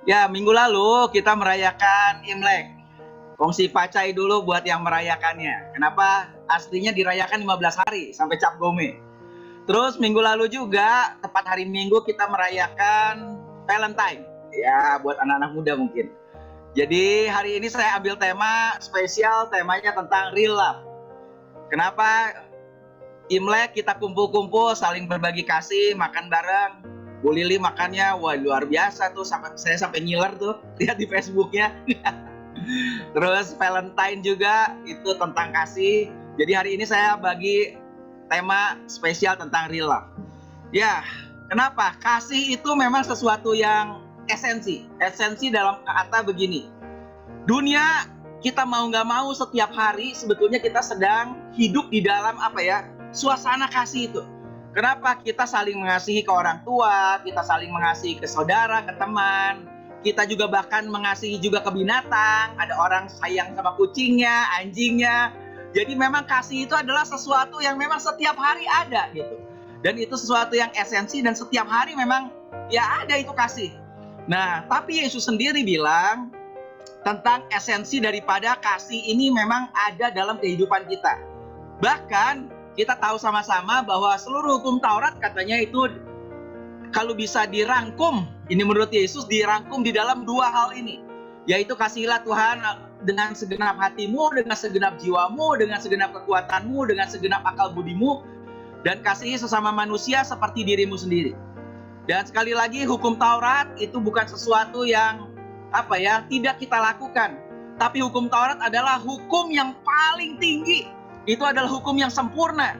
Ya, minggu lalu kita merayakan Imlek. Kongsi pacai dulu buat yang merayakannya. Kenapa? Aslinya dirayakan 15 hari sampai Cap Gome. Terus minggu lalu juga, tepat hari Minggu kita merayakan Valentine. Ya, buat anak-anak muda mungkin. Jadi hari ini saya ambil tema spesial, temanya tentang real love. Kenapa? Imlek kita kumpul-kumpul, saling berbagi kasih, makan bareng. Bu Lili makannya, wah luar biasa tuh, saya sampai ngiler tuh, lihat di Facebooknya. Terus Valentine juga itu tentang kasih. Jadi hari ini saya bagi tema spesial tentang real love. Ya, kenapa? Kasih itu memang sesuatu yang esensi. Esensi dalam kata begini. Dunia kita mau nggak mau setiap hari sebetulnya kita sedang hidup di dalam suasana kasih itu. Kenapa? Kita saling mengasihi ke orang tua, kita saling mengasihi ke saudara, ke teman, kita juga bahkan mengasihi juga ke binatang. Ada orang sayang sama kucingnya, anjingnya. Jadi memang kasih itu adalah sesuatu yang memang setiap hari ada gitu. Dan itu sesuatu yang esensi dan setiap hari memang ya ada itu kasih. Nah, tapi Yesus sendiri bilang tentang esensi daripada kasih ini memang ada dalam kehidupan kita. Bahkan kita tahu sama-sama bahwa seluruh hukum Taurat katanya itu kalau bisa dirangkum, ini menurut Yesus dirangkum di dalam dua hal ini, yaitu kasihilah Tuhan dengan segenap hatimu, dengan segenap jiwamu, dengan segenap kekuatanmu, dengan segenap akal budimu, dan kasihi sesama manusia seperti dirimu sendiri. Dan sekali lagi hukum Taurat itu bukan sesuatu yang tidak kita lakukan, tapi hukum Taurat adalah hukum yang paling tinggi. Itu adalah hukum yang sempurna.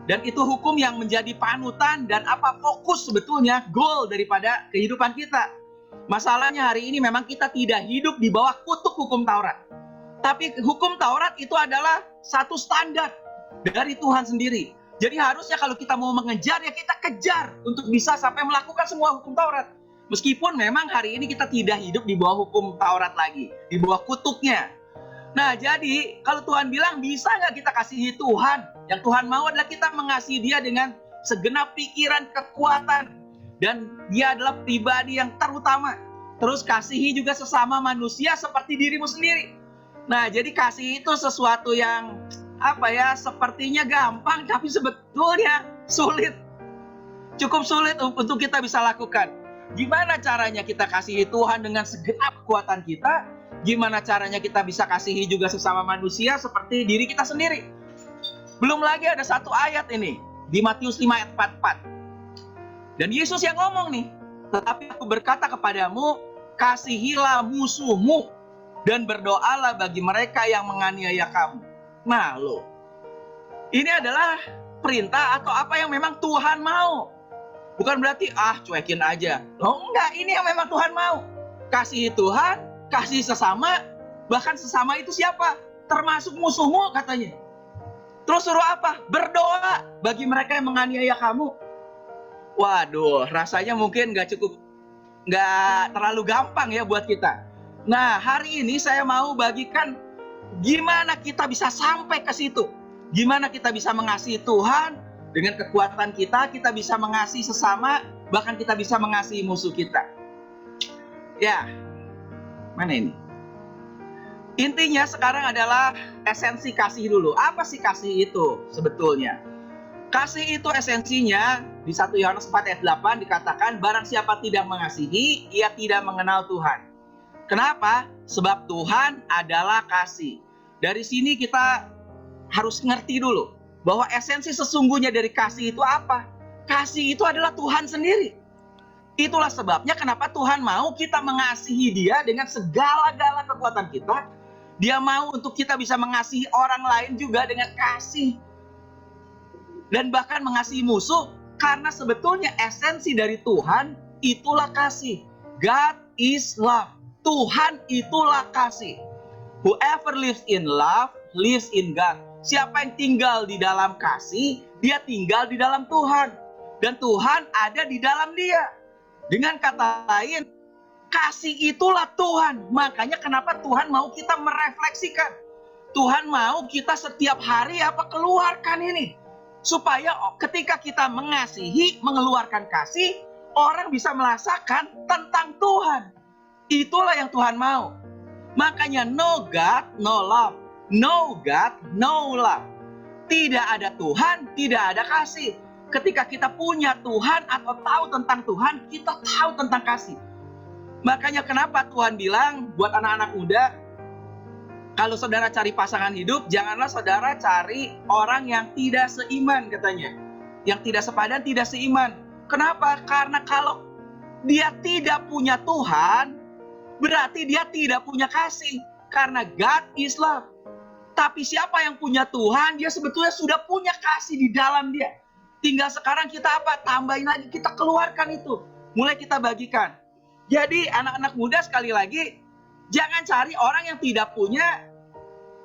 Dan itu hukum yang menjadi panutan dan fokus sebetulnya goal daripada kehidupan kita. Masalahnya hari ini memang kita tidak hidup di bawah kutuk hukum Taurat. Tapi hukum Taurat itu adalah satu standar dari Tuhan sendiri. Jadi harusnya kalau kita mau mengejar ya kita kejar untuk bisa sampai melakukan semua hukum Taurat. Meskipun memang hari ini kita tidak hidup di bawah hukum Taurat lagi, di bawah kutuknya. Nah, jadi kalau Tuhan bilang bisa nggak kita kasihi Tuhan? Yang Tuhan mau adalah kita mengasihi Dia dengan segenap pikiran, kekuatan. Dan Dia adalah pribadi yang terutama. Terus kasihi juga sesama manusia seperti dirimu sendiri. Nah, jadi kasih itu sesuatu yang sepertinya gampang, tapi sebetulnya sulit. Cukup sulit untuk kita bisa lakukan. Gimana caranya kita kasihi Tuhan dengan segenap kekuatan kita? Gimana caranya kita bisa kasihi juga sesama manusia seperti diri kita sendiri? Belum lagi ada satu ayat ini di Matius 5 ayat 44. Dan Yesus yang ngomong nih, tetapi aku berkata kepadamu, kasihilah musuhmu dan berdoalah bagi mereka yang menganiaya kamu. Nah loh, ini adalah perintah atau apa yang memang Tuhan mau. Bukan berarti cuekin aja. Loh enggak, ini yang memang Tuhan mau. Kasihi Tuhan, kasih sesama, bahkan sesama itu siapa? Termasuk musuhmu katanya. Terus suruh apa? Berdoa bagi mereka yang menganiaya kamu. Waduh, rasanya mungkin nggak terlalu gampang ya buat kita. Nah, hari ini saya mau bagikan gimana kita bisa sampai ke situ. Gimana kita bisa mengasihi Tuhan dengan kekuatan kita bisa mengasihi sesama, bahkan kita bisa mengasihi musuh kita. Ya, mana ini? Intinya sekarang adalah esensi kasih dulu. Apa sih kasih itu sebetulnya? Kasih itu esensinya di 1 Yohanes 4 ayat 8 dikatakan, barang siapa tidak mengasihi, ia tidak mengenal Tuhan. Kenapa? Sebab Tuhan adalah kasih. Dari sini kita harus ngerti dulu bahwa esensi sesungguhnya dari kasih itu apa? Kasih itu adalah Tuhan sendiri. Itulah sebabnya kenapa Tuhan mau kita mengasihi Dia dengan segala-gala kekuatan kita. Dia mau untuk kita bisa mengasihi orang lain juga dengan kasih. Dan bahkan mengasihi musuh, karena sebetulnya esensi dari Tuhan itulah kasih. God is love. Tuhan itulah kasih. Whoever lives in love, lives in God. Siapa yang tinggal di dalam kasih, dia tinggal di dalam Tuhan. Dan Tuhan ada di dalam dia. Dengan kata lain, kasih itulah Tuhan. Makanya kenapa Tuhan mau kita merefleksikan. Tuhan mau kita setiap hari keluarkan ini. Supaya ketika kita mengasihi, mengeluarkan kasih, orang bisa merasakan tentang Tuhan. Itulah yang Tuhan mau. Makanya no God, no love. No God, no love. Tidak ada Tuhan, tidak ada kasih. Ketika kita punya Tuhan atau tahu tentang Tuhan, kita tahu tentang kasih. Makanya kenapa Tuhan bilang buat anak-anak muda, kalau saudara cari pasangan hidup, janganlah saudara cari orang yang tidak seiman katanya. Yang tidak sepadan, tidak seiman. Kenapa? Karena kalau dia tidak punya Tuhan, berarti dia tidak punya kasih. Karena God is love. Tapi siapa yang punya Tuhan, dia sebetulnya sudah punya kasih di dalam dia. Tinggal sekarang kita apa? Tambahin lagi, kita keluarkan itu. Mulai kita bagikan. Jadi anak-anak muda sekali lagi, jangan cari orang yang tidak punya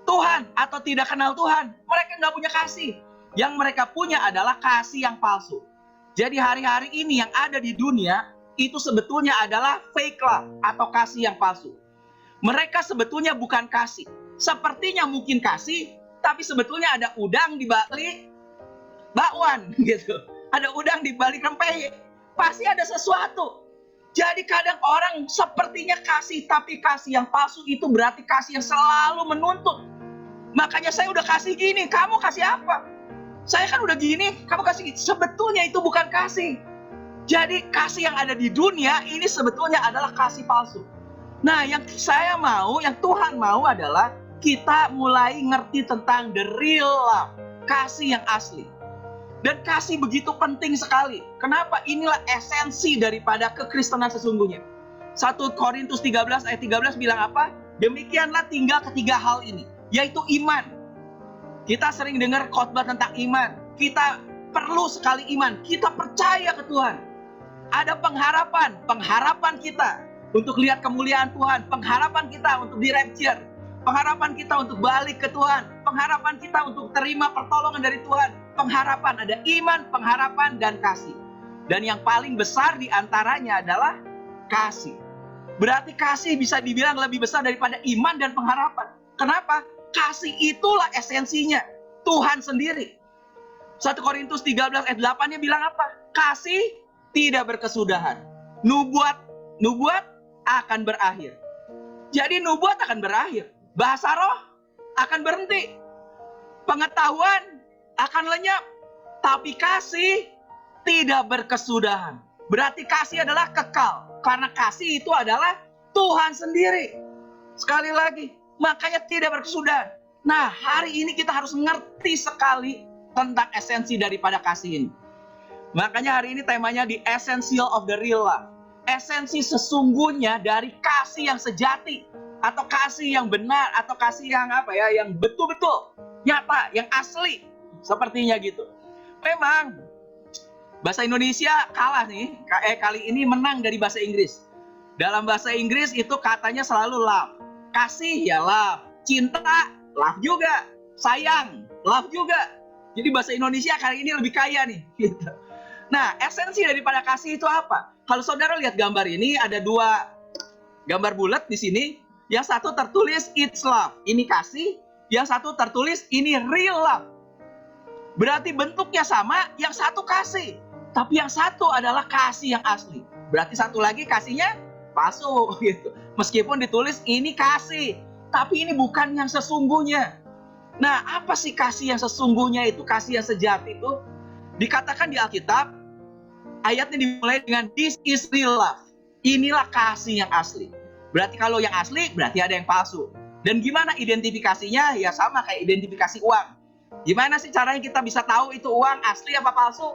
Tuhan atau tidak kenal Tuhan. Mereka nggak punya kasih. Yang mereka punya adalah kasih yang palsu. Jadi hari-hari ini yang ada di dunia, itu sebetulnya adalah fake love atau kasih yang palsu. Mereka sebetulnya bukan kasih. Sepertinya mungkin kasih, tapi sebetulnya ada udang di balik bakwan gitu. Ada udang di balik rempeyek. Pasti ada sesuatu. Jadi kadang orang sepertinya kasih, tapi kasih yang palsu itu berarti kasih yang selalu menuntut. Makanya saya udah kasih gini, kamu kasih apa? Saya kan udah gini, kamu kasih gini. Sebetulnya itu bukan kasih. Jadi kasih yang ada di dunia ini sebetulnya adalah kasih palsu. Nah, yang saya mau, yang Tuhan mau adalah kita mulai ngerti tentang the real love, kasih yang asli. Dan kasih begitu penting sekali. Kenapa? Inilah esensi daripada kekristenan sesungguhnya. 1 Korintus 13 ayat 13 bilang apa? Demikianlah tinggal ketiga hal ini, yaitu iman. Kita sering dengar khotbah tentang iman. Kita perlu sekali iman. Kita percaya ke Tuhan. Ada pengharapan kita untuk lihat kemuliaan Tuhan, pengharapan kita untuk di-rapture, pengharapan kita untuk balik ke Tuhan, pengharapan kita untuk terima pertolongan dari Tuhan, pengharapan, ada iman, pengharapan, dan kasih. Dan yang paling besar di antaranya adalah kasih. Berarti kasih bisa dibilang lebih besar daripada iman dan pengharapan. Kenapa? Kasih itulah esensinya, Tuhan sendiri. 1 Korintus 13 ayat 8-nya bilang apa? Kasih tidak berkesudahan. Nubuat akan berakhir. Jadi nubuat akan berakhir. Bahasa roh akan berhenti. Pengetahuan akan lenyap. Tapi kasih tidak berkesudahan. Berarti kasih adalah kekal. Karena kasih itu adalah Tuhan sendiri. Sekali lagi, makanya tidak berkesudahan. Nah, hari ini kita harus ngerti sekali tentang esensi daripada kasih ini. Makanya hari ini temanya The Essential of the Real Love. Esensi sesungguhnya dari kasih yang sejati, atau kasih yang benar, atau kasih yang apa ya, yang betul-betul nyata, yang asli, sepertinya gitu. Memang bahasa Indonesia kalah nih, kali ini menang dari bahasa Inggris. Dalam bahasa Inggris itu katanya selalu love. Kasih ya love, cinta love juga, sayang love juga. Jadi bahasa Indonesia kali ini lebih kaya nih gitu. Nah, esensi daripada kasih itu apa? Kalau saudara lihat gambar ini, ada dua gambar bulat di sini. Yang satu tertulis it's love, ini kasih. Yang satu tertulis ini real love. Berarti bentuknya sama, yang satu kasih. Tapi yang satu adalah kasih yang asli. Berarti satu lagi kasihnya palsu gitu. Meskipun ditulis ini kasih, tapi ini bukan yang sesungguhnya. Nah, apa sih kasih yang sesungguhnya itu? Kasih yang sejati itu dikatakan di Alkitab, ayatnya dimulai dengan this is real love. Inilah kasih yang asli. Berarti kalau yang asli, berarti ada yang palsu. Dan gimana identifikasinya? Ya sama kayak identifikasi uang. Gimana sih caranya kita bisa tahu itu uang asli apa palsu?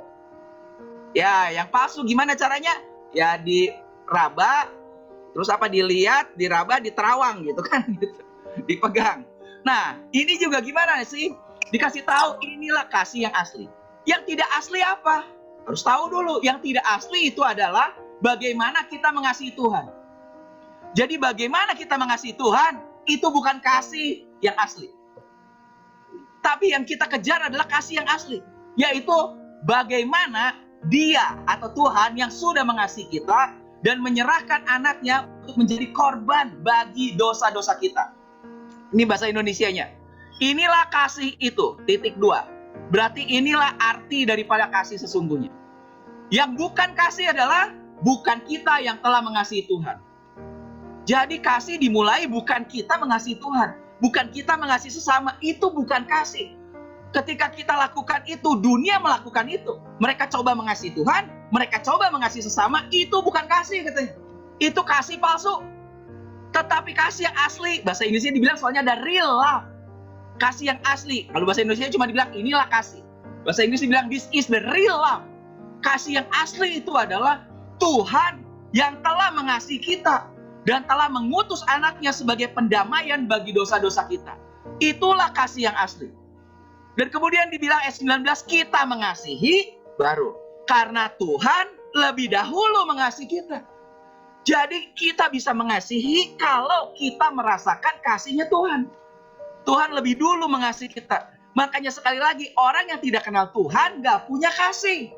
Ya, yang palsu gimana caranya? Ya diraba, terus apa dilihat, diraba, diterawang gitu kan, gitu. Dipegang. Nah, ini juga gimana sih? Dikasih tahu inilah kasih yang asli. Yang tidak asli apa? Harus tahu dulu. Yang tidak asli itu adalah bagaimana kita mengasihi Tuhan. Jadi bagaimana kita mengasihi Tuhan, itu bukan kasih yang asli. Tapi yang kita kejar adalah kasih yang asli. Yaitu bagaimana Dia atau Tuhan yang sudah mengasihi kita dan menyerahkan anaknya untuk menjadi korban bagi dosa-dosa kita. Ini bahasa Indonesianya. Inilah kasih itu, titik 2. Berarti inilah arti daripada kasih sesungguhnya. Yang bukan kasih adalah bukan kita yang telah mengasihi Tuhan. Jadi kasih dimulai bukan kita mengasihi Tuhan, bukan kita mengasihi sesama, itu bukan kasih. Ketika kita lakukan itu, dunia melakukan itu. Mereka coba mengasihi Tuhan, mereka coba mengasihi sesama, itu bukan kasih katanya. Itu kasih palsu. Tetapi kasih yang asli, bahasa Inggrisnya dibilang soalnya ada real love. Kasih yang asli. Kalau bahasa Indonesia cuma dibilang inilah kasih. Bahasa Inggris dibilang this is the real love. Kasih yang asli itu adalah Tuhan yang telah mengasihi kita dan telah mengutus anaknya sebagai pendamaian bagi dosa-dosa kita. Itulah kasih yang asli. Dan kemudian dibilang ayat 19, kita mengasihi baru. Karena Tuhan lebih dahulu mengasihi kita. Jadi kita bisa mengasihi kalau kita merasakan kasihnya Tuhan. Tuhan lebih dulu mengasihi kita. Makanya sekali lagi, orang yang tidak kenal Tuhan gak punya kasih.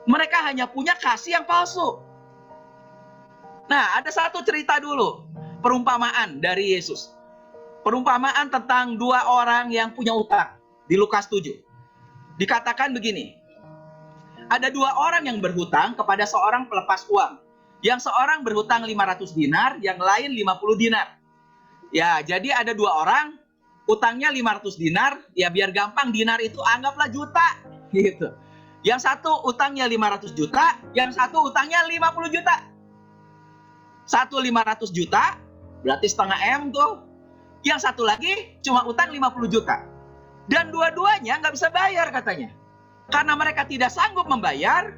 Mereka hanya punya kasih yang palsu. Nah, ada satu cerita dulu, perumpamaan dari Yesus. Perumpamaan tentang dua orang yang punya utang di Lukas 7. Dikatakan begini, ada dua orang yang berhutang kepada seorang pelepas uang. Yang seorang berhutang 500 dinar, yang lain 50 dinar. Ya, jadi ada dua orang, utangnya 500 dinar, ya biar gampang dinar itu anggaplah juta, gitu. Yang satu utangnya 500 juta, yang satu utangnya 50 juta. Satu 500 juta, berarti setengah M tuh. Yang satu lagi cuma utang 50 juta. Dan dua-duanya nggak bisa bayar katanya. Karena mereka tidak sanggup membayar,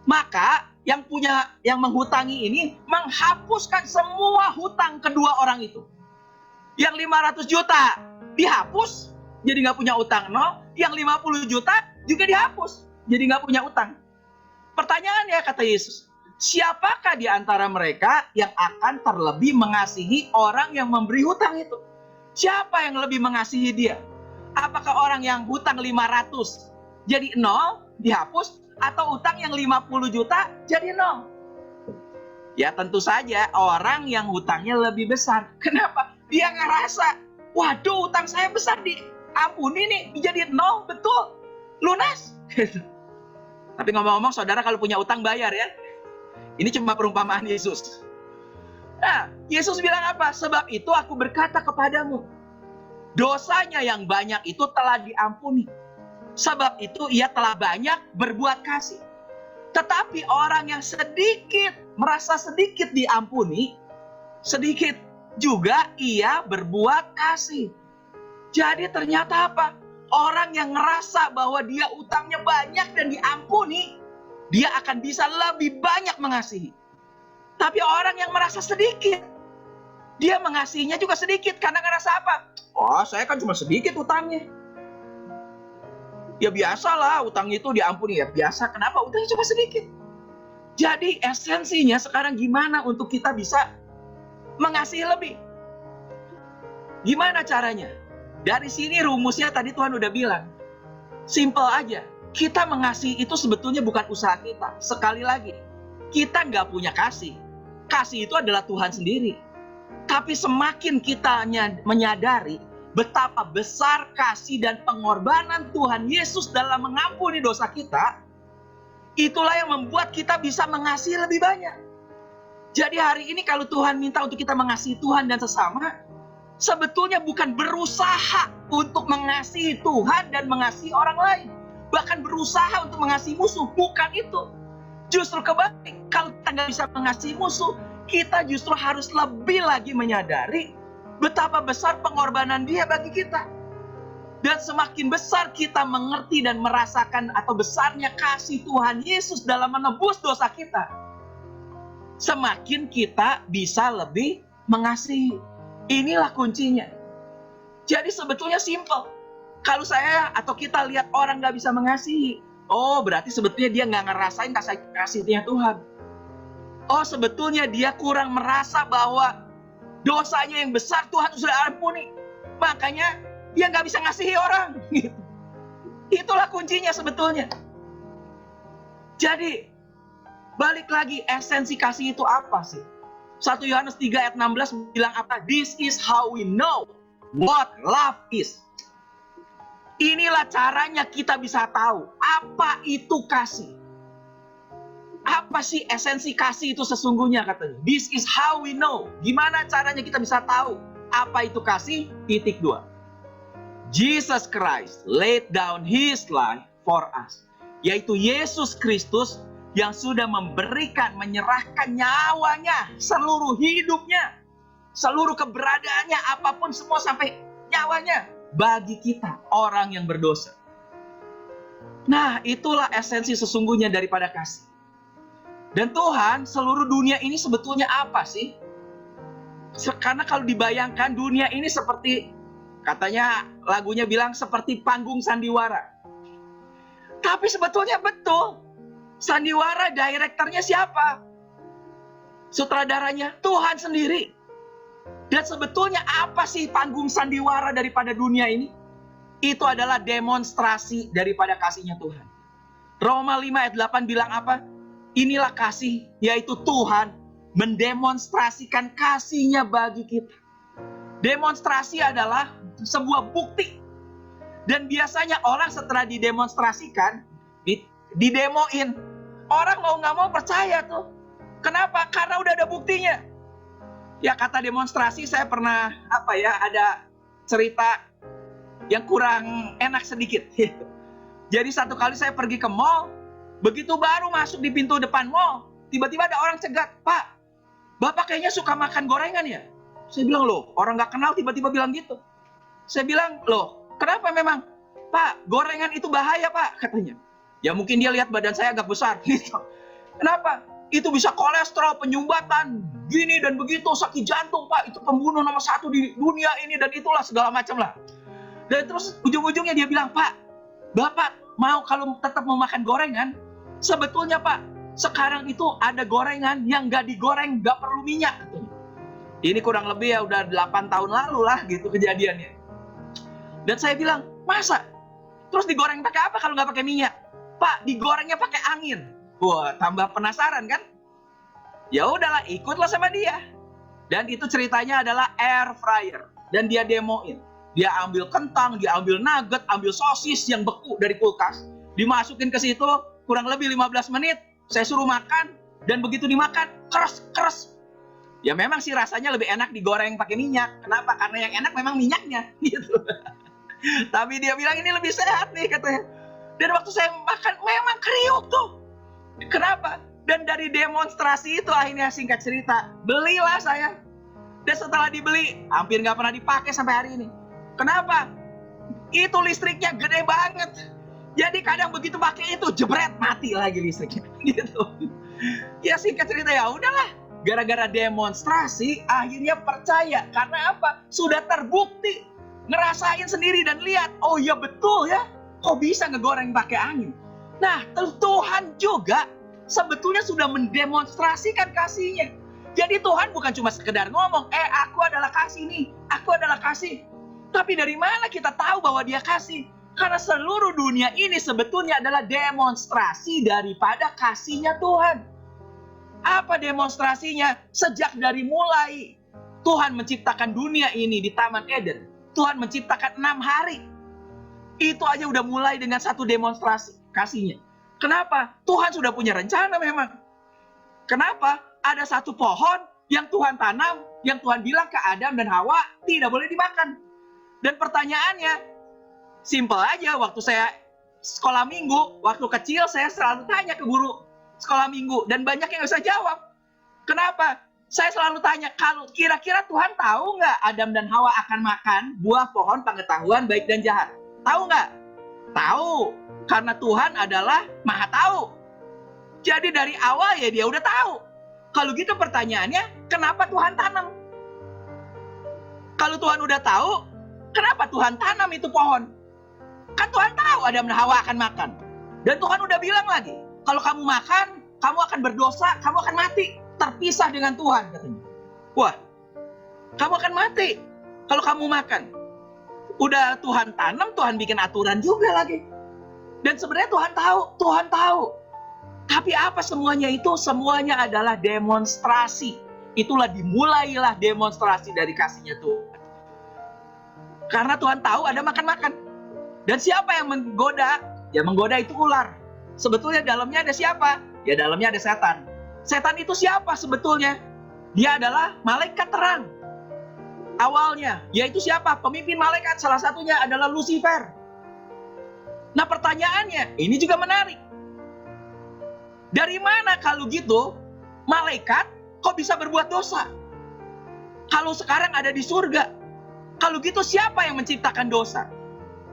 maka yang menghutangi ini menghapuskan semua hutang kedua orang itu. Yang 500 juta dihapus, jadi nggak punya utang nol. Yang 50 juta juga dihapus, jadi nggak punya utang. Pertanyaannya kata Yesus, siapakah di antara mereka yang akan terlebih mengasihi orang yang memberi hutang itu? Siapa yang lebih mengasihi dia? Apakah orang yang hutang 500 jadi nol, dihapus, atau utang yang 50 juta jadi nol? Ya tentu saja orang yang hutangnya lebih besar. Kenapa? Dia ngerasa, waduh utang saya besar, diampuni nih, jadi nol, betul, lunas. Tapi ngomong-ngomong saudara, kalau punya utang bayar ya. Ini cuma perumpamaan Yesus. Nah, Yesus bilang apa? Sebab itu aku berkata kepadamu, dosanya yang banyak itu telah diampuni. Sebab itu ia telah banyak berbuat kasih. Tetapi orang yang sedikit, merasa sedikit diampuni, sedikit juga ia berbuat kasih. Jadi ternyata apa? Orang yang ngerasa bahwa dia utangnya banyak dan diampuni, dia akan bisa lebih banyak mengasihi. Tapi orang yang merasa sedikit, dia mengasihinya juga sedikit. Karena ngerasa apa? Oh, saya kan cuma sedikit utangnya. Ya biasalah, utang itu diampuni. Ya biasa, kenapa? Utangnya cuma sedikit. Jadi esensinya sekarang gimana untuk kita bisa mengasihi lebih? Gimana caranya? Dari sini rumusnya tadi Tuhan udah bilang. Simple aja. Kita mengasihi itu sebetulnya bukan usaha kita. Sekali lagi, kita nggak punya kasih. Kasih itu adalah Tuhan sendiri. Tapi semakin kita menyadari betapa besar kasih dan pengorbanan Tuhan Yesus dalam mengampuni dosa kita, itulah yang membuat kita bisa mengasihi lebih banyak. Jadi hari ini kalau Tuhan minta untuk kita mengasihi Tuhan dan sesama, sebetulnya bukan berusaha untuk mengasihi Tuhan dan mengasihi orang lain. Bahkan berusaha untuk mengasihi musuh, bukan itu. Justru kebalik, kalau kita nggak bisa mengasihi musuh, kita justru harus lebih lagi menyadari betapa besar pengorbanan Dia bagi kita. Dan semakin besar kita mengerti dan merasakan atau besarnya kasih Tuhan Yesus dalam menebus dosa kita, semakin kita bisa lebih mengasihi. Inilah kuncinya. Jadi sebetulnya simple. Kalau saya atau kita lihat orang gak bisa mengasihi, oh berarti sebetulnya dia gak ngerasain kasihnya Tuhan. Oh sebetulnya dia kurang merasa bahwa dosanya yang besar Tuhan sudah ampuni. Makanya dia gak bisa ngasihi orang. Itulah kuncinya sebetulnya. Jadi balik lagi, esensi kasih itu apa sih? 1 Yohanes 3 ayat 16 bilang apa? This is how we know what love is. Inilah caranya kita bisa tahu apa itu kasih. Apa sih esensi kasih itu sesungguhnya katanya? This is how we know. Gimana caranya kita bisa tahu apa itu kasih? Titik 2. Jesus Christ laid down his life for us. Yaitu Yesus Kristus yang sudah memberikan, menyerahkan nyawanya, seluruh hidupnya, seluruh keberadaannya, apapun semua sampai nyawanya bagi kita, orang yang berdosa. Nah, itulah esensi sesungguhnya daripada kasih. Dan Tuhan, seluruh dunia ini sebetulnya apa sih? Karena kalau dibayangkan dunia ini seperti, katanya lagunya bilang seperti panggung sandiwara. Tapi sebetulnya betul. Sandiwara direkturnya siapa? Sutradaranya Tuhan sendiri. Dan sebetulnya apa sih panggung sandiwara daripada dunia ini? Itu adalah demonstrasi daripada kasihnya Tuhan. Roma 5 ayat 8 bilang apa? Inilah kasih, yaitu Tuhan mendemonstrasikan kasihnya bagi kita. Demonstrasi adalah sebuah bukti. Dan biasanya orang setelah didemonstrasikan, didemoin, orang mau nggak mau percaya tuh. Kenapa? Karena udah ada buktinya. Ya kata demonstrasi, saya pernah ada cerita yang kurang enak sedikit. Jadi satu kali saya pergi ke mall, begitu baru masuk di pintu depan mall, tiba-tiba ada orang cegat, "Pak, Bapak kayaknya suka makan gorengan ya?" Saya bilang, "Loh, orang nggak kenal tiba-tiba bilang gitu." Saya bilang, "Loh, kenapa memang?" "Pak, gorengan itu bahaya, Pak," katanya. Ya mungkin dia lihat badan saya agak besar gitu. "Kenapa?" "Itu bisa kolesterol, penyumbatan, gini dan begitu, sakit jantung, Pak. Itu pembunuh nomor 1 di dunia ini dan itulah segala macam lah." Dan terus ujung-ujungnya dia bilang, "Pak, Bapak kalau tetap mau makan gorengan, sebetulnya Pak, sekarang itu ada gorengan yang nggak digoreng, nggak perlu minyak." Ini kurang lebih ya udah 8 tahun lalu lah gitu kejadiannya. Dan saya bilang, "Masa? Terus digoreng pakai apa kalau nggak pakai minyak?" "Pak, digorengnya pakai angin." Wah, tambah penasaran kan? Ya udahlah, ikutlah sama dia. Dan itu ceritanya adalah air fryer. Dan dia demoin. Dia ambil kentang, dia ambil nugget, ambil sosis yang beku dari kulkas, dimasukin ke situ, kurang lebih 15 menit, saya suruh makan, dan begitu dimakan, keras. Ya memang sih rasanya lebih enak digoreng pakai minyak. Kenapa? Karena yang enak memang minyaknya. Gitu. Tapi dia bilang ini lebih sehat nih katanya. Dan waktu saya makan, memang kriuk tuh. Kenapa? Dan dari demonstrasi itu akhirnya singkat cerita, belilah saya. Dan setelah dibeli, hampir nggak pernah dipakai sampai hari ini. Kenapa? Itu listriknya gede banget. Jadi kadang begitu pakai itu, jebret, mati lagi listriknya. Gitu. Ya singkat cerita, ya udahlah. Gara-gara demonstrasi, akhirnya percaya. Karena apa? Sudah terbukti. Ngerasain sendiri dan lihat, oh iya betul ya. Kok bisa ngegoreng pakai angin? Nah, Tuhan juga sebetulnya sudah mendemonstrasikan kasihnya. Jadi Tuhan bukan cuma sekedar ngomong, aku adalah kasih nih, aku adalah kasih. Tapi dari mana kita tahu bahwa dia kasih? Karena seluruh dunia ini sebetulnya adalah demonstrasi daripada kasihnya Tuhan. Apa demonstrasinya? Sejak dari mulai Tuhan menciptakan dunia ini di Taman Eden, Tuhan menciptakan 6 hari. Itu aja udah mulai dengan satu demonstrasi kasihnya. Kenapa? Tuhan sudah punya rencana memang. Kenapa? Ada satu pohon yang Tuhan tanam, yang Tuhan bilang ke Adam dan Hawa tidak boleh dimakan. Dan pertanyaannya, simpel aja. Waktu saya sekolah minggu, waktu kecil saya selalu tanya ke guru sekolah minggu. Dan banyak yang bisa jawab. Kenapa? Saya selalu tanya, kalau kira-kira Tuhan tahu nggak Adam dan Hawa akan makan buah pohon pengetahuan baik dan jahat? Tahu nggak? Tahu. Karena Tuhan adalah Maha Tahu. Jadi dari awal ya dia udah tahu. Kalau gitu pertanyaannya, kenapa Tuhan tanam? Kalau Tuhan udah tahu, kenapa Tuhan tanam itu pohon? Kan Tuhan tahu Adam dan Hawa akan makan. Dan Tuhan udah bilang lagi, kalau kamu makan, kamu akan berdosa, kamu akan mati. Terpisah dengan Tuhan katanya. Wah, kamu akan mati kalau kamu makan. Udah Tuhan tanam, Tuhan bikin aturan juga lagi. Dan sebenarnya Tuhan tahu. Tapi apa semuanya itu? Semuanya adalah demonstrasi. Itulah dimulailah demonstrasi dari kasihnya Tuhan. Karena Tuhan tahu ada makan-makan. Dan siapa yang menggoda? Ya menggoda itu ular. Sebetulnya dalamnya ada siapa? Ya dalamnya ada setan. Setan itu siapa sebetulnya? Dia adalah malaikat terang. Awalnya, yaitu siapa? Pemimpin malaikat, salah satunya adalah Lucifer. Nah pertanyaannya, ini juga menarik. Dari mana kalau gitu, malaikat kok bisa berbuat dosa? Kalau sekarang ada di surga, kalau gitu siapa yang menciptakan dosa?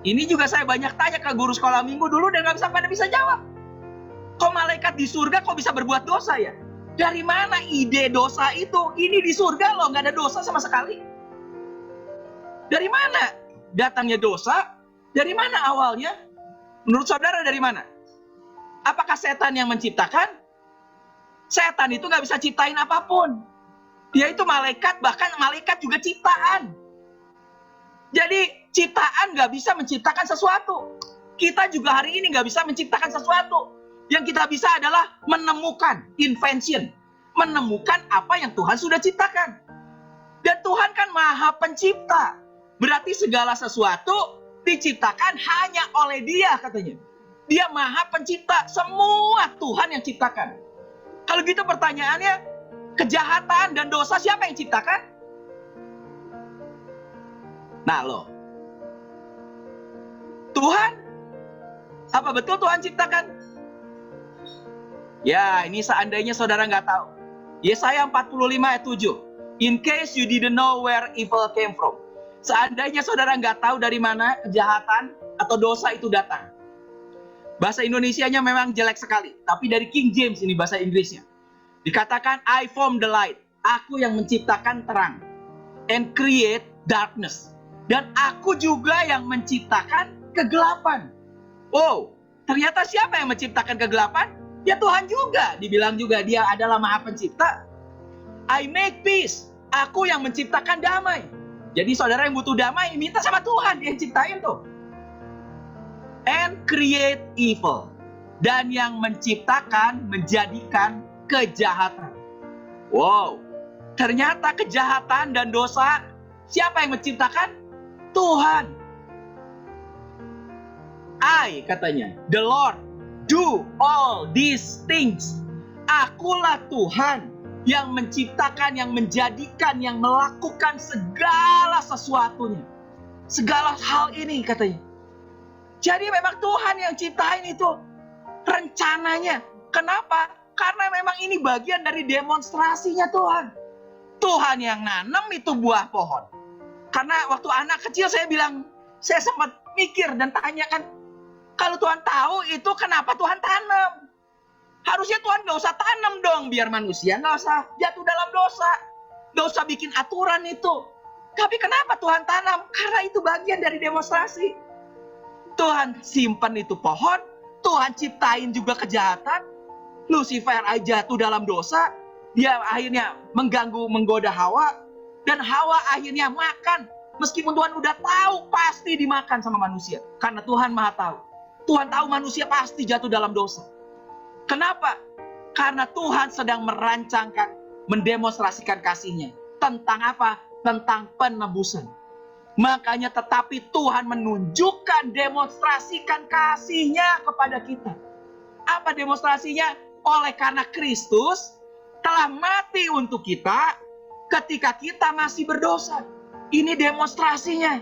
Ini juga saya banyak tanya ke guru sekolah minggu dulu dan gak pada bisa jawab. Kok malaikat di surga kok bisa berbuat dosa ya? Dari mana ide dosa itu? Ini di surga loh, gak ada dosa sama sekali. Dari mana datangnya dosa? Dari mana awalnya? Menurut saudara dari mana? Apakah setan yang menciptakan? Setan itu gak bisa ciptain apapun. Dia itu malaikat, bahkan malaikat juga ciptaan. Jadi ciptaan gak bisa menciptakan sesuatu. Kita juga hari ini gak bisa menciptakan sesuatu. Yang kita bisa adalah menemukan, invention. Menemukan apa yang Tuhan sudah ciptakan. Dan Tuhan kan maha pencipta. Berarti segala sesuatu diciptakan hanya oleh Dia katanya. Dia maha pencipta, semua Tuhan yang ciptakan. Kalau gitu pertanyaannya, kejahatan dan dosa siapa yang ciptakan? Nah loh, Tuhan? Apa betul Tuhan ciptakan? Ya, ini seandainya saudara nggak tahu. Yesaya 45 ayat 7. In case you didn't know where evil came from. Seandainya saudara nggak tahu dari mana kejahatan atau dosa itu datang. Bahasa Indonesianya memang jelek sekali. Tapi dari King James ini bahasa Inggrisnya. Dikatakan, I form the light. Aku yang menciptakan terang. And create darkness. Dan aku juga yang menciptakan kegelapan. Oh, ternyata siapa yang menciptakan kegelapan? Ya Tuhan juga. Dibilang juga dia adalah maha pencipta. I make peace. Aku yang menciptakan damai. Jadi saudara yang butuh damai, minta sama Tuhan. Dia yang ciptain tuh. And create evil. Dan yang menciptakan, menjadikan kejahatan. Wow. Ternyata kejahatan dan dosa, siapa yang menciptakan? Tuhan. I katanya, the Lord do all these things. Akulah Tuhan yang menciptakan, yang menjadikan, yang melakukan segala sesuatunya. Segala hal ini katanya. Jadi memang Tuhan yang ciptain itu rencananya. Kenapa? Karena memang ini bagian dari demonstrasinya Tuhan. Tuhan yang nanam itu buah pohon. Karena waktu anak kecil saya bilang, saya sempat mikir dan tanyakan, kalau Tuhan tahu itu kenapa Tuhan tanam? Harusnya Tuhan gak usah tanam dong, biar manusia gak usah jatuh dalam dosa. Gak usah bikin aturan itu. Tapi kenapa Tuhan tanam? Karena itu bagian dari demonstrasi. Tuhan simpan itu pohon, Tuhan ciptain juga kejahatan. Lucifer aja jatuh dalam dosa, dia akhirnya mengganggu, menggoda Hawa. Dan Hawa akhirnya makan. Meskipun Tuhan udah tahu pasti dimakan sama manusia. Karena Tuhan maha tahu. Tuhan tahu manusia pasti jatuh dalam dosa. Kenapa? Karena Tuhan sedang merancangkan, mendemonstrasikan kasih-Nya. Tentang apa? Tentang penebusan. Makanya tetapi Tuhan menunjukkan, demonstrasikan kasih-Nya kepada kita. Apa demonstrasinya? Oleh karena Kristus telah mati untuk kita ketika kita masih berdosa. Ini demonstrasinya.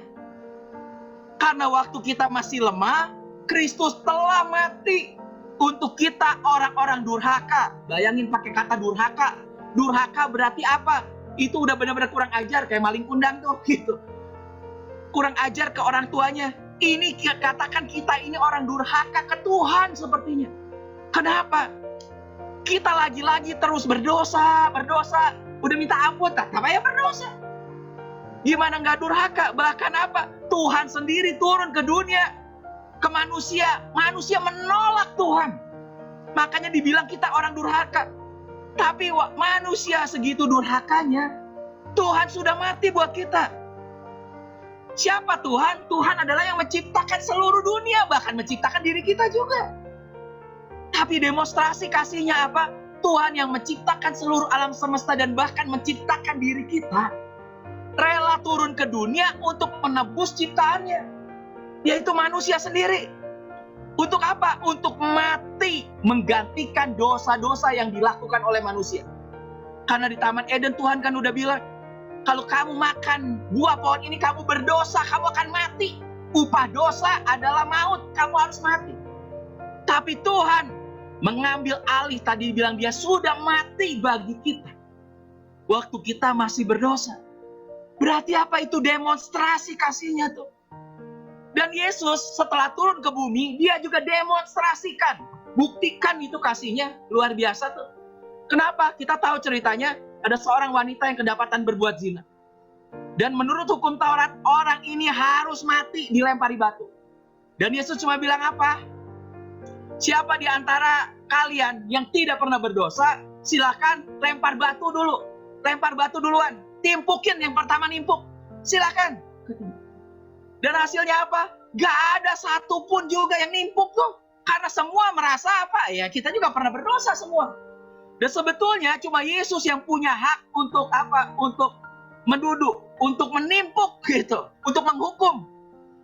Karena waktu kita masih lemah, Kristus telah mati untuk kita orang-orang durhaka. Bayangin pakai kata durhaka. Durhaka berarti apa? Itu udah benar-benar kurang ajar, kayak maling kundang tuh gitu. Kurang ajar ke orang tuanya. Ini katakan kita ini orang durhaka ke Tuhan sepertinya. Kenapa? Kita lagi-lagi terus berdosa. Udah minta ampun, tak apa ya berdosa. Gimana nggak durhaka? Bahkan apa? Tuhan sendiri turun ke dunia, ke manusia. Manusia menolak Tuhan. Makanya dibilang kita orang durhaka. Tapi manusia segitu durhakanya, Tuhan sudah mati buat kita. Siapa Tuhan? Tuhan adalah yang menciptakan seluruh dunia, bahkan menciptakan diri kita juga. Tapi demonstrasi kasih-Nya apa? Tuhan yang menciptakan seluruh alam semesta dan bahkan menciptakan diri kita. Rela turun ke dunia untuk menebus ciptaannya. Yaitu manusia sendiri. Untuk apa? Untuk mati menggantikan dosa-dosa yang dilakukan oleh manusia. Karena di Taman Eden Tuhan kan udah bilang, kalau kamu makan buah pohon ini kamu berdosa, kamu akan mati. Upah dosa adalah maut, kamu harus mati. Tapi Tuhan mengambil alih, tadi bilang dia sudah mati bagi kita. Waktu kita masih berdosa. Berarti apa itu demonstrasi kasihnya tuh? Dan Yesus setelah turun ke bumi, dia juga demonstrasikan. Buktikan itu kasihnya, luar biasa tuh. Kenapa? Kita tahu ceritanya, ada seorang wanita yang kedapatan berbuat zina. Dan menurut hukum Taurat, orang ini harus mati dilempari batu. Dan Yesus cuma bilang apa? Siapa di antara kalian yang tidak pernah berdosa, silakan lempar batu dulu. Lempar batu duluan. Timpukin yang pertama nimpuk. Silakan. Dan hasilnya apa? Gak ada satupun juga yang nimpuk tuh. Karena semua merasa apa? Ya kita juga pernah berdosa semua. Dan sebetulnya cuma Yesus yang punya hak untuk apa? Untuk menduduk, untuk menimpuk gitu, untuk menghukum.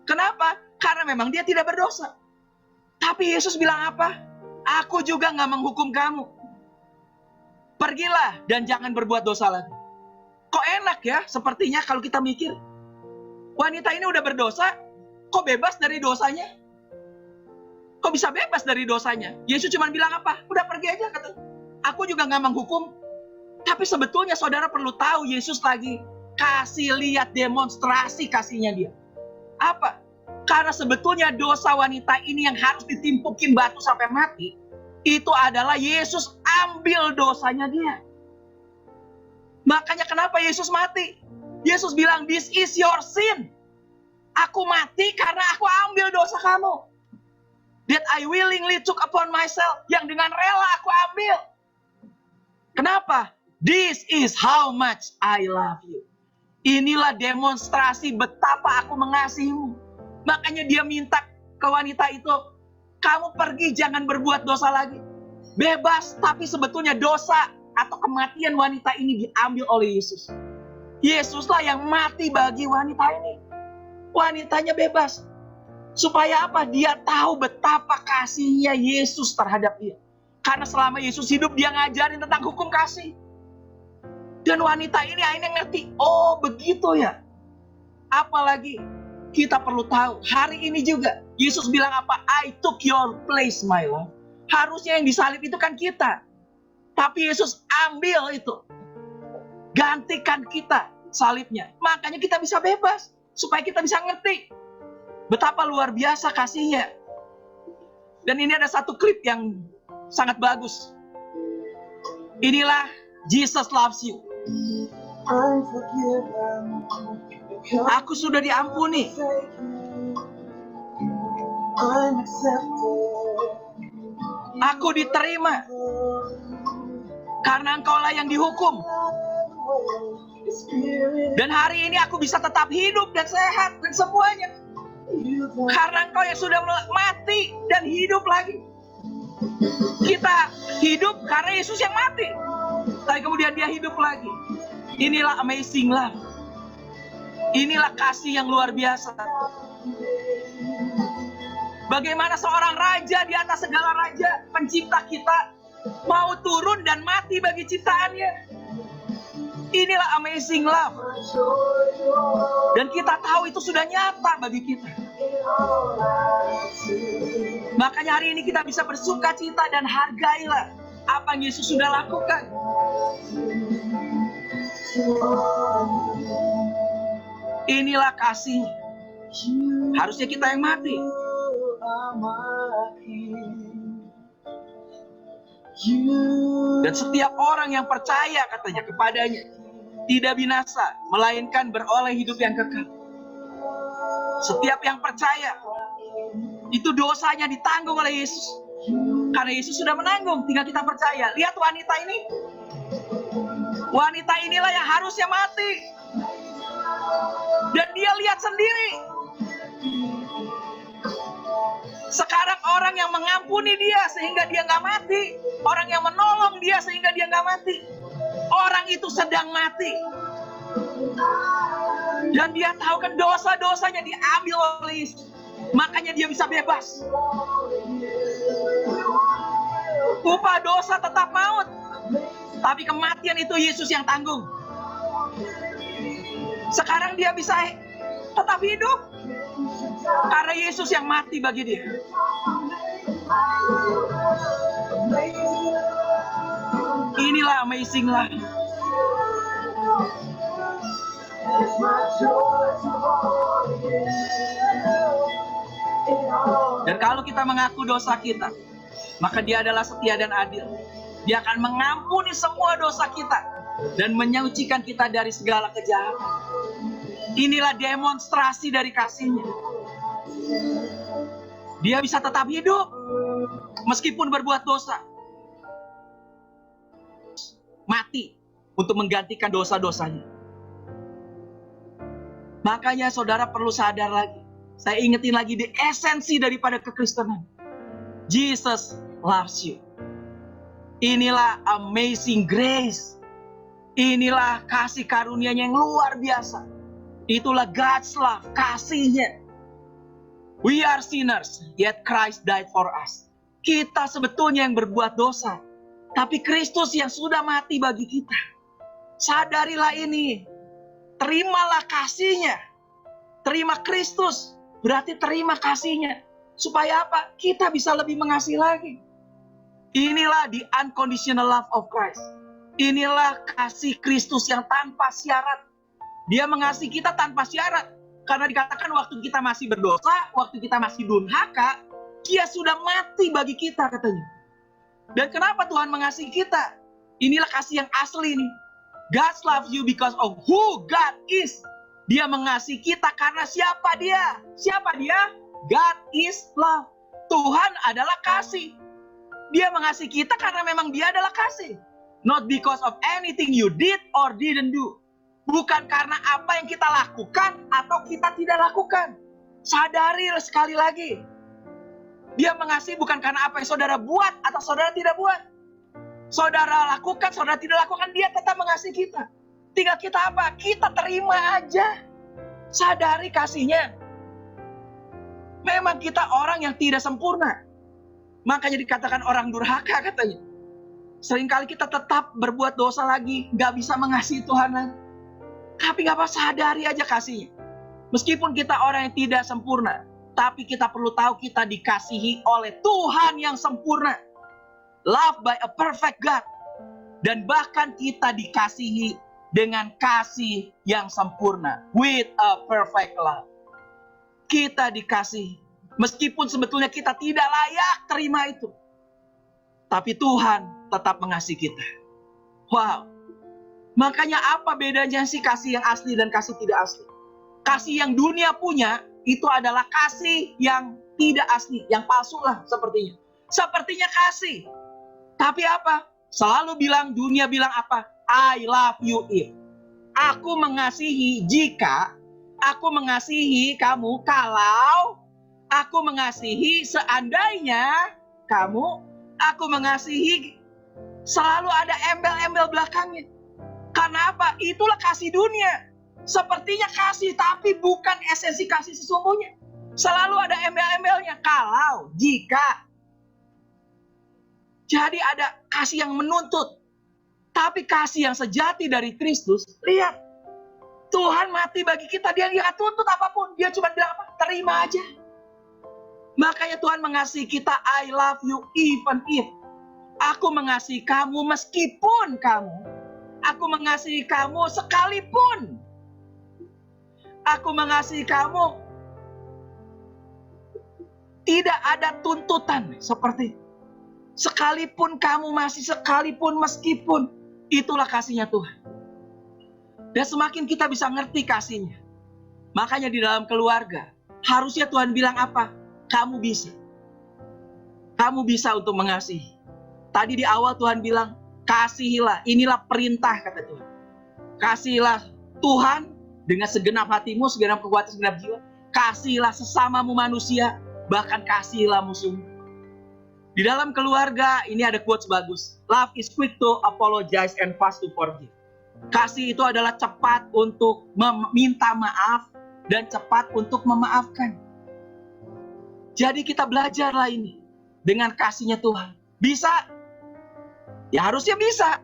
Kenapa? Karena memang dia tidak berdosa. Tapi Yesus bilang apa? Aku juga gak menghukum kamu. Pergilah dan jangan berbuat dosa lagi. Kok enak ya sepertinya kalau kita mikir. Wanita ini udah berdosa, kok bebas dari dosanya? Kok bisa bebas dari dosanya? Yesus cuma bilang apa? Udah pergi aja kata. Aku juga gak menghukum. Tapi sebetulnya saudara perlu tahu Yesus lagi kasih lihat demonstrasi kasihnya dia. Apa? Karena sebetulnya dosa wanita ini yang harus ditimpukin batu sampai mati, itu adalah Yesus ambil dosanya dia. Makanya kenapa Yesus mati? Yesus bilang, this is your sin. Aku mati karena aku ambil dosa kamu. That I willingly took upon myself. Yang dengan rela aku ambil. Kenapa? This is how much I love you. Inilah demonstrasi betapa aku mengasihimu. Makanya dia minta ke wanita itu, kamu pergi jangan berbuat dosa lagi. Bebas, tapi sebetulnya dosa atau kematian wanita ini diambil oleh Yesus. Yesuslah yang mati bagi wanita ini. Wanitanya bebas. Supaya apa? Dia tahu betapa kasihnya Yesus terhadap dia. Karena selama Yesus hidup dia ngajarin tentang hukum kasih. Dan wanita ini akhirnya ngerti, oh begitu ya. Apalagi kita perlu tahu, hari ini juga Yesus bilang apa? I took your place my love. Harusnya yang disalib itu kan kita. Tapi Yesus ambil itu. Gantikan kita salibnya. Makanya kita bisa bebas. Supaya kita bisa ngerti betapa luar biasa kasihnya. Dan ini ada satu klip yang sangat bagus. Inilah Jesus loves you. Aku sudah diampuni. Aku diterima. Karena engkaulah yang dihukum. Dan hari ini aku bisa tetap hidup dan sehat dan semuanya. Karena engkau yang sudah mati dan hidup lagi. Kita hidup karena Yesus yang mati. Tapi kemudian dia hidup lagi. Inilah amazing love. Inilah kasih yang luar biasa. Bagaimana seorang raja di atas segala raja, pencipta kita, mau turun dan mati bagi ciptaannya. Inilah amazing love. Dan kita tahu itu sudah nyata bagi kita. Makanya hari ini kita bisa bersuka cita dan hargailah apa yang Yesus sudah lakukan. Inilah kasih. Harusnya kita yang mati. Dan setiap orang yang percaya katanya kepadanya tidak binasa, melainkan beroleh hidup yang kekal. Setiap yang percaya itu dosanya ditanggung oleh Yesus. Karena Yesus sudah menanggung, tinggal kita percaya. Lihat wanita ini. Wanita inilah yang harusnya mati. Dan dia lihat sendiri. Sekarang orang yang mengampuni dia sehingga dia nggak mati. Orang yang menolong dia sehingga dia nggak mati. Orang itu sedang mati. Dan dia tahu kan dosa-dosanya diambil oleh Yesus. Makanya dia bisa bebas. Upah dosa tetap maut, tapi kematian itu Yesus yang tanggung. Sekarang dia bisa tetap hidup karena Yesus yang mati bagi dia. Inilah amazing life. Dan kalau kita mengaku dosa kita, maka dia adalah setia dan adil. Dia akan mengampuni semua dosa kita dan menyucikan kita dari segala kejahatan. Inilah demonstrasi dari kasih-Nya. Dia bisa tetap hidup meskipun berbuat dosa. Mati untuk menggantikan dosa-dosanya. Makanya saudara perlu sadar lagi. Saya ingetin lagi di esensi daripada kekristenan. Jesus loves you. Inilah amazing grace. Inilah kasih karunia-Nya yang luar biasa. Itulah God's love, kasih-Nya. We are sinners, yet Christ died for us. Kita sebetulnya yang berbuat dosa, tapi Kristus yang sudah mati bagi kita. Sadarilah ini. Terimalah kasih-Nya. Terima Kristus, berarti terima kasih-Nya. Supaya apa? Kita bisa lebih mengasihi lagi. Inilah the unconditional love of Christ. Inilah kasih Kristus yang tanpa syarat. Dia mengasihi kita tanpa syarat. Karena dikatakan waktu kita masih berdosa, waktu kita masih durhaka, Dia sudah mati bagi kita katanya. Dan kenapa Tuhan mengasihi kita? Inilah kasih yang asli nih. God loves you because of who God is. Dia mengasihi kita karena siapa Dia? Siapa Dia? God is love. Tuhan adalah kasih. Dia mengasihi kita karena memang Dia adalah kasih. Not because of anything you did or didn't do. Bukan karena apa yang kita lakukan atau kita tidak lakukan. Sadari sekali lagi. Dia mengasihi bukan karena apa yang saudara buat atau saudara tidak buat. Saudara lakukan, saudara tidak lakukan, Dia tetap mengasihi kita. Tinggal kita apa? Kita terima aja. Sadari kasih-Nya. Memang kita orang yang tidak sempurna. Makanya dikatakan orang durhaka katanya. Seringkali kita tetap berbuat dosa lagi, gak bisa mengasihi Tuhan lagi. Tapi gak apa, sadari aja kasih-Nya. Meskipun kita orang yang tidak sempurna, tapi kita perlu tahu kita dikasihi oleh Tuhan yang sempurna. Loved by a perfect God. Dan bahkan kita dikasihi dengan kasih yang sempurna. With a perfect love. Kita dikasihi. Meskipun sebetulnya kita tidak layak terima itu. Tapi Tuhan tetap mengasihi kita. Wow. Makanya apa bedanya sih kasih yang asli dan kasih tidak asli? Kasih yang dunia punya itu adalah kasih yang tidak asli. Yang palsu lah sepertinya. Sepertinya kasih. Tapi apa? Selalu bilang, dunia bilang apa? I love you if. Aku mengasihi jika aku mengasihi kamu kalau aku mengasihi seandainya kamu, aku mengasihi, selalu ada embel-embel belakangnya. Karena apa? Itulah kasih dunia. Sepertinya kasih, tapi bukan esensi kasih sesungguhnya. Selalu ada embel-embelnya. Kalau, jika. Jadi ada kasih yang menuntut. Tapi kasih yang sejati dari Kristus, lihat. Tuhan mati bagi kita, Dia nggak tuntut apapun. Dia cuma bilang apa? Terima aja. Makanya Tuhan mengasihi kita, I love you even if. Aku mengasihi kamu meskipun kamu. Aku mengasihi kamu sekalipun. Aku mengasihi kamu. Tidak ada tuntutan seperti itu. Sekalipun kamu masih, sekalipun meskipun. Itulah kasih-Nya Tuhan. Dan semakin kita bisa ngerti kasih-Nya. Makanya di dalam keluarga. Harusnya Tuhan bilang apa? Kamu bisa. Kamu bisa untuk mengasihi. Tadi di awal Tuhan bilang, kasihilah, inilah perintah kata Tuhan. Kasihilah Tuhan dengan segenap hatimu, segenap kekuatan, segenap jiwa. Kasihilah sesamamu manusia, bahkan kasihilah musuhmu. Di dalam keluarga ini ada quotes bagus. Love is quick to apologize and fast to forgive. Kasih itu adalah cepat untuk meminta maaf dan cepat untuk memaafkan. Jadi kita belajarlah ini dengan kasihnya Tuhan. Bisa? Ya harusnya bisa.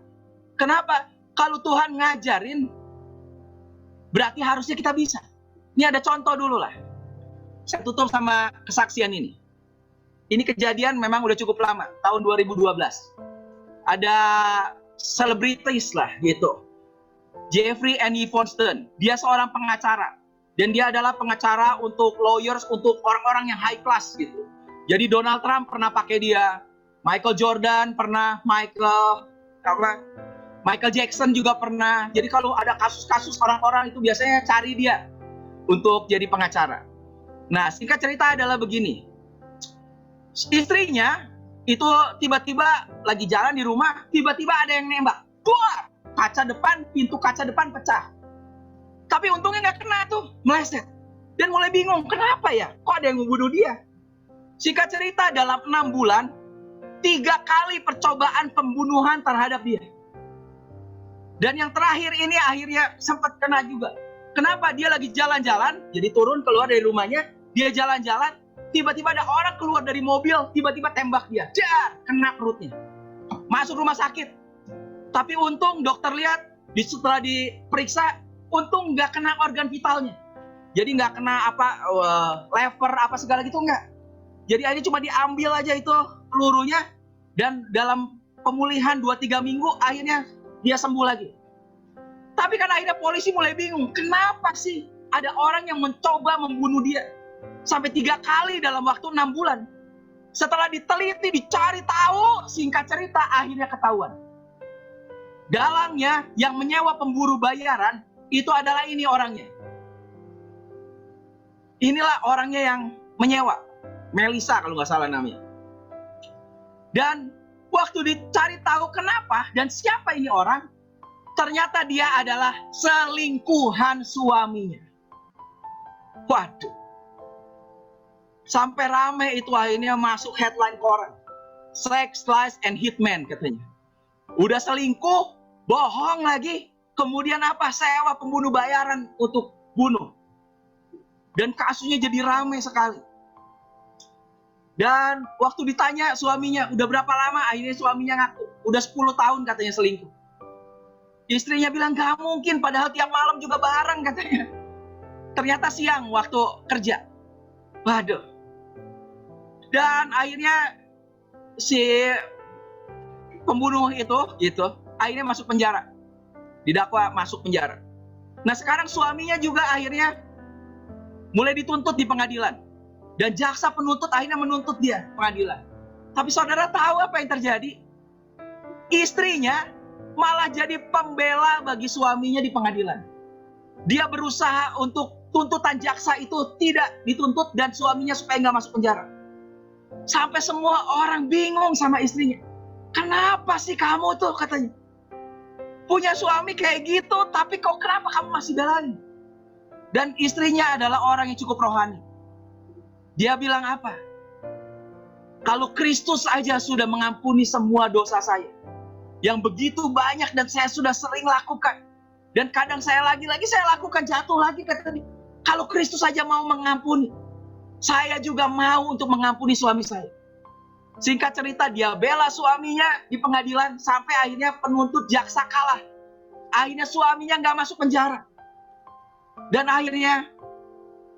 Kenapa? Kalau Tuhan ngajarin, berarti harusnya kita bisa. Ini ada contoh dulu lah. Saya tutup sama kesaksian ini. Ini kejadian memang udah cukup lama, tahun 2012. Ada selebritis lah gitu. Jeffrey N. Evanson, dia seorang pengacara. Dan dia adalah pengacara untuk lawyers, untuk orang-orang yang high class gitu. Jadi Donald Trump pernah pakai dia, Michael Jordan pernah, Michael Jackson juga pernah. Jadi kalau ada kasus-kasus orang-orang itu biasanya cari dia untuk jadi pengacara. Nah, singkat cerita adalah begini. Istrinya itu tiba-tiba lagi jalan di rumah, tiba-tiba ada yang nembak. Wah! Kaca depan, pintu kaca depan pecah. Tapi untungnya nggak kena tuh, meleset. Dan mulai bingung, kenapa ya? Kok ada yang membunuh dia? Singkat cerita, dalam 6 bulan, 3 kali percobaan pembunuhan terhadap dia. Dan yang terakhir ini akhirnya sempat kena juga. Kenapa? Dia lagi jalan-jalan, jadi turun keluar dari rumahnya, dia jalan-jalan, tiba-tiba ada orang keluar dari mobil, tiba-tiba tembak dia. Dar, kena perutnya. Masuk rumah sakit. Tapi untung dokter lihat, setelah diperiksa, untung nggak kena organ vitalnya. Jadi nggak kena lever apa segala gitu, nggak. Jadi ini cuma diambil aja itu pelurunya, dan dalam pemulihan 2-3 minggu akhirnya dia sembuh lagi. Tapi kan akhirnya polisi mulai bingung, kenapa sih ada orang yang mencoba membunuh dia sampai 3 kali dalam waktu 6 bulan. Setelah diteliti, dicari tahu, singkat cerita akhirnya ketahuan. Dalangnya yang menyewa pemburu bayaran itu adalah ini orangnya. Inilah orangnya yang menyewa, Melissa kalau nggak salah namanya. Dan waktu dicari tahu kenapa dan siapa ini orang, ternyata dia adalah selingkuhan suaminya. Waduh. Sampai rame itu akhirnya masuk headline koran. Sex, lies, and hitman katanya. Udah selingkuh, bohong lagi. Kemudian apa? Sewa pembunuh bayaran untuk bunuh. Dan kasusnya jadi rame sekali. Dan waktu ditanya suaminya, udah berapa lama? Akhirnya suaminya ngaku, udah 10 tahun katanya selingkuh. Istrinya bilang, gak mungkin, padahal tiap malam juga bareng katanya. Ternyata siang waktu kerja. Waduh. Dan akhirnya si pembunuh itu gitu, akhirnya masuk penjara. Didakwa masuk penjara. Nah sekarang suaminya juga akhirnya mulai dituntut di pengadilan. Dan jaksa penuntut akhirnya menuntut dia pengadilan. Tapi saudara tahu apa yang terjadi? Istrinya malah jadi pembela bagi suaminya di pengadilan. Dia berusaha untuk tuntutan jaksa itu tidak dituntut dan suaminya supaya nggak masuk penjara. Sampai semua orang bingung sama istrinya. Kenapa sih kamu tuh katanya? Punya suami kayak gitu, tapi kok kenapa kamu masih belain? Dan istrinya adalah orang yang cukup rohani. Dia bilang apa? Kalau Kristus aja sudah mengampuni semua dosa saya, yang begitu banyak dan saya sudah sering lakukan, dan kadang saya lagi-lagi saya lakukan, jatuh lagi kata dia. Kalau Kristus saja mau mengampuni, saya juga mau untuk mengampuni suami saya. Singkat cerita, dia bela suaminya di pengadilan sampai akhirnya penuntut jaksa kalah. Akhirnya suaminya nggak masuk penjara. Dan akhirnya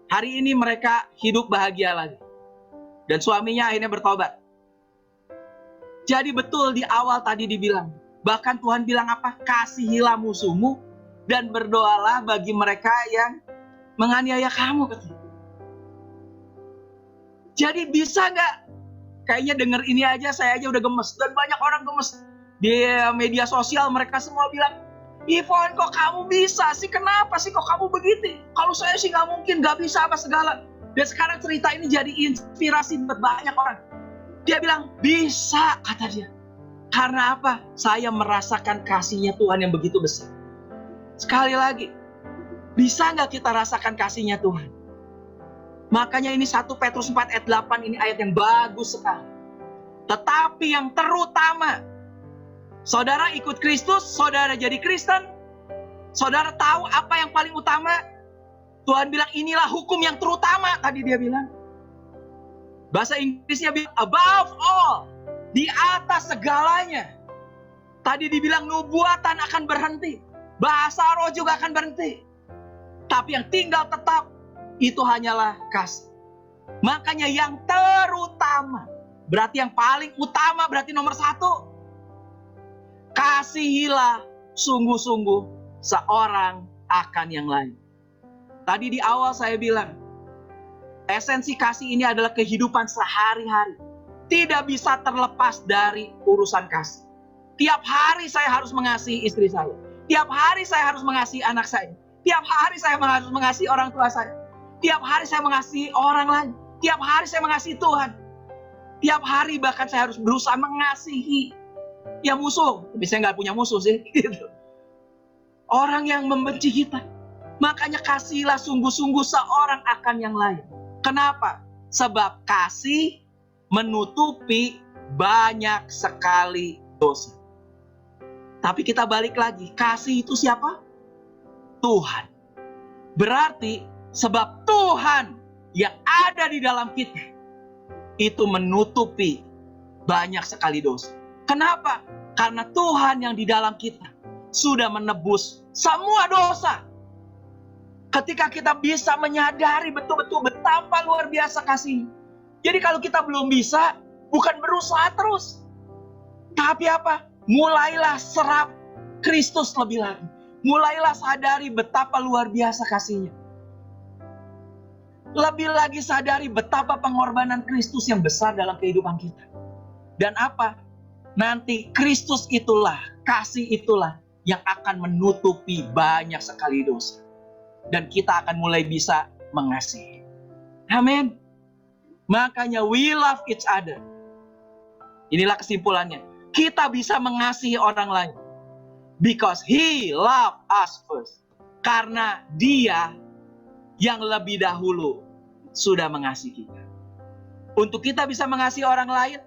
hari ini mereka hidup bahagia lagi. Dan suaminya akhirnya bertobat. Jadi betul di awal tadi dibilang, bahkan Tuhan bilang apa? Kasihilah musuhmu dan berdoalah bagi mereka yang menganiaya kamu. Jadi bisa nggak? Kayaknya denger ini aja saya aja udah gemes. Dan banyak orang gemes. Di media sosial mereka semua bilang, Ivon kok kamu bisa sih? Kenapa sih kok kamu begitu? Kalau saya sih nggak mungkin, nggak bisa apa segala. Dan sekarang cerita ini jadi inspirasi buat banyak orang. Dia bilang, bisa kata dia. Karena apa? Saya merasakan kasihnya Tuhan yang begitu besar. Sekali lagi, bisa nggak kita rasakan kasihnya Tuhan? Makanya ini 1 Petrus 4 ayat 8 ini ayat yang bagus sekali. Tetapi yang terutama, saudara ikut Kristus, saudara jadi Kristen, saudara tahu apa yang paling utama? Tuhan bilang inilah hukum yang terutama, tadi dia bilang. Bahasa Inggrisnya bilang above all, di atas segalanya. Tadi dibilang nubuatan akan berhenti, bahasa roh juga akan berhenti. Tapi yang tinggal tetap itu hanyalah kasih. Makanya yang terutama, berarti yang paling utama, berarti nomor 1. Kasihilah sungguh-sungguh seorang akan yang lain. Tadi di awal saya bilang, esensi kasih ini adalah kehidupan sehari-hari. Tidak bisa terlepas dari urusan kasih. Tiap hari saya harus mengasihi istri saya. Tiap hari saya harus mengasihi anak saya. Tiap hari saya harus mengasihi orang tua saya. Tiap hari saya mengasihi orang lain. Tiap hari saya mengasihi Tuhan. Tiap hari bahkan saya harus berusaha mengasihi yang musuh. Tapi saya nggak punya musuh sih. Gitu. Orang yang membenci kita. Makanya kasihilah sungguh-sungguh seorang akan yang lain. Kenapa? Sebab kasih menutupi banyak sekali dosa. Tapi kita balik lagi, kasih itu siapa? Tuhan. Berarti sebab Tuhan yang ada di dalam kita itu menutupi banyak sekali dosa. Kenapa? Karena Tuhan yang di dalam kita sudah menebus semua dosa. Ketika kita bisa menyadari betul-betul betapa luar biasa kasih. Jadi kalau kita belum bisa, bukan berusaha terus. Tapi apa? Mulailah serap Kristus lebih lagi. Mulailah sadari betapa luar biasa kasihnya. Lebih lagi sadari betapa pengorbanan Kristus yang besar dalam kehidupan kita. Dan apa? Nanti Kristus itulah, kasih itulah yang akan menutupi banyak sekali dosa. Dan kita akan mulai bisa mengasihi. Amin. Makanya we love each other. Inilah kesimpulannya. Kita bisa mengasihi orang lain. Because He loved us first. Karena Dia yang lebih dahulu sudah mengasihi kita. Untuk kita bisa mengasihi orang lain,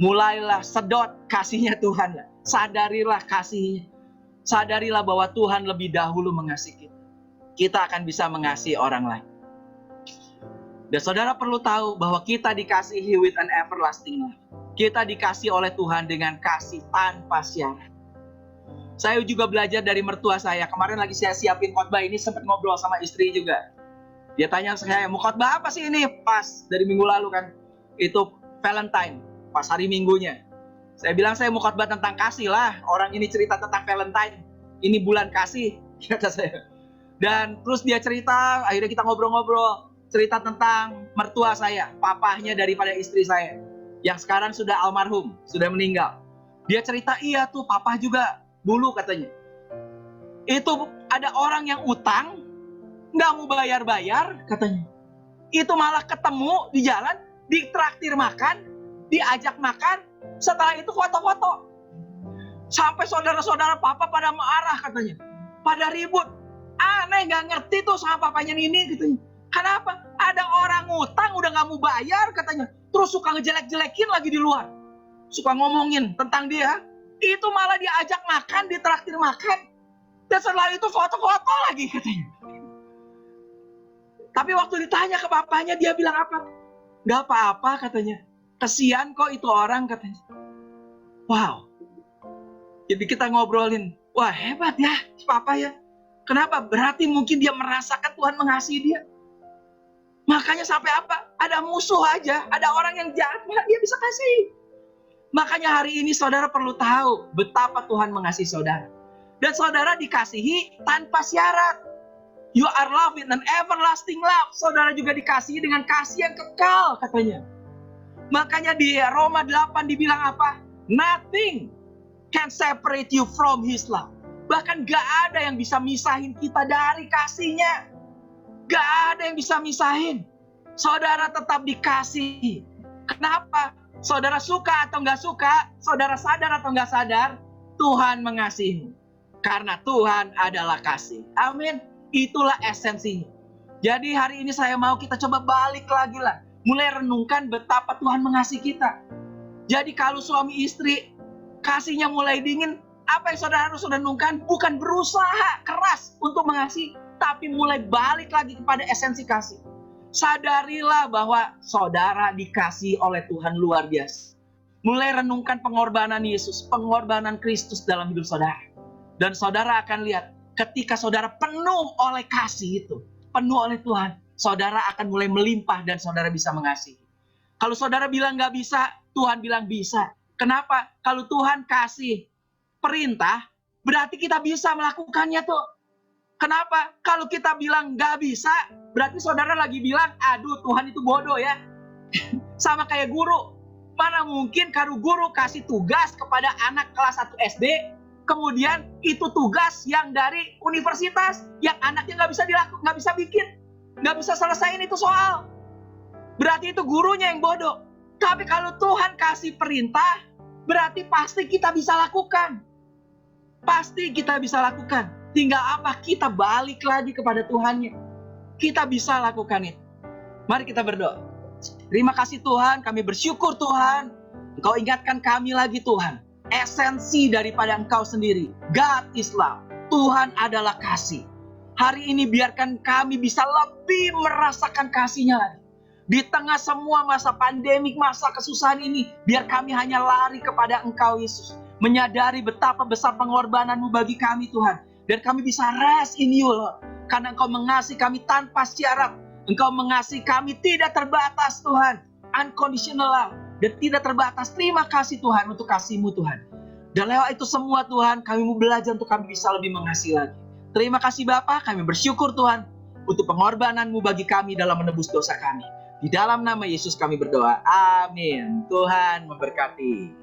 mulailah sedot kasihnya Tuhan. Sadarilah kasihnya. Sadarilah bahwa Tuhan lebih dahulu mengasihi kita. Kita akan bisa mengasihi orang lain. Dan saudara perlu tahu bahwa kita dikasihi with an everlasting love. Kita dikasihi oleh Tuhan dengan kasih tanpa syarat. Saya juga belajar dari mertua saya. Kemarin lagi saya siapin khotbah ini, sempat ngobrol sama istri juga. Dia tanya saya, mau khotbah apa sih ini? Pas dari minggu lalu kan. Itu Valentine, pas hari minggunya. Saya bilang saya mau khotbah tentang kasih lah. Orang ini cerita tentang Valentine. Ini bulan kasih, kata saya. Dan terus dia cerita, akhirnya kita ngobrol-ngobrol. Cerita tentang mertua saya, papahnya daripada istri saya. Yang sekarang sudah almarhum, sudah meninggal. Dia cerita, iya tuh papa juga dulu katanya. Itu ada orang yang utang, nggak mau bayar-bayar katanya. Itu malah ketemu di jalan, ditraktir makan, diajak makan, setelah itu foto-foto. Sampai saudara-saudara papa pada marah katanya. Pada ribut. Aneh nggak ngerti tuh sama papanya ini katanya. Kenapa? Ada orang ngutang udah nggak mau bayar katanya. Terus suka ngejelek-jelekin lagi di luar. Suka ngomongin tentang dia. Itu malah diajak makan, ditraktir makan. Dan setelah itu foto-foto lagi katanya. Tapi waktu ditanya ke papanya, dia bilang apa? Gak apa-apa katanya. Kesian kok itu orang katanya. Wow. Jadi kita ngobrolin. Wah hebat ya si papa ya. Kenapa? Berarti mungkin dia merasakan Tuhan mengasihi dia. Makanya sampai apa? Ada musuh aja, ada orang yang jahat, dia bisa kasih. Makanya hari ini saudara perlu tahu betapa Tuhan mengasihi saudara. Dan saudara dikasihi tanpa syarat. You are loved with an everlasting love. Saudara juga dikasihi dengan kasih yang kekal katanya. Makanya di Roma 8 dibilang apa? Nothing can separate you from His love. Bahkan gak ada yang bisa misahin kita dari kasihnya. Gak ada yang bisa misahin. Saudara tetap dikasihi. Kenapa? Saudara suka atau gak suka, saudara sadar atau gak sadar, Tuhan mengasihi. Karena Tuhan adalah kasih. Amin. Itulah esensinya. Jadi hari ini saya mau kita coba balik lagi lah. Mulai renungkan betapa Tuhan mengasihi kita. Jadi kalau suami istri kasihnya mulai dingin, apa yang saudara harus renungkan? Bukan berusaha keras untuk mengasihi, tapi mulai balik lagi kepada esensi kasih. Sadarilah bahwa saudara dikasihi oleh Tuhan luar biasa. Mulai renungkan pengorbanan Yesus, pengorbanan Kristus dalam hidup saudara. Dan saudara akan lihat, ketika saudara penuh oleh kasih itu, penuh oleh Tuhan, saudara akan mulai melimpah dan saudara bisa mengasihi. Kalau saudara bilang nggak bisa, Tuhan bilang bisa. Kenapa? Kalau Tuhan kasih perintah, berarti kita bisa melakukannya tuh. Kenapa? Kalau kita bilang nggak bisa, berarti saudara lagi bilang, aduh Tuhan itu bodoh ya. Sama kayak guru. Mana mungkin kalau guru kasih tugas kepada anak kelas 1 SD, kemudian itu tugas yang dari universitas, yang anaknya nggak bisa dilakukan, nggak bisa bikin, nggak bisa selesaiin itu soal. Berarti itu gurunya yang bodoh. Tapi kalau Tuhan kasih perintah, berarti pasti kita bisa lakukan. Pasti kita bisa lakukan. Tinggal apa? Kita balik lagi kepada Tuhannya. Kita bisa lakukan itu. Mari kita berdoa. Terima kasih Tuhan, kami bersyukur Tuhan. Engkau ingatkan kami lagi Tuhan. Esensi daripada Engkau sendiri. God is love. Tuhan adalah kasih. Hari ini biarkan kami bisa lebih merasakan kasih-Nya lagi. Di tengah semua masa pandemik, masa kesusahan ini, biar kami hanya lari kepada Engkau Yesus. Menyadari betapa besar pengorbanan-Mu bagi kami Tuhan. Dan kami bisa rest in You Lord. Karena Engkau mengasihi kami tanpa syarat. Engkau mengasihi kami tidak terbatas Tuhan. Unconditional love. Dan tidak terbatas. Terima kasih Tuhan untuk kasih-Mu Tuhan. Dan lewat itu semua Tuhan, kami mau belajar untuk kami bisa lebih mengasihi lagi. Terima kasih Bapa, kami bersyukur Tuhan. Untuk pengorbanan-Mu bagi kami dalam menebus dosa kami. Di dalam nama Yesus kami berdoa. Amin. Tuhan memberkati.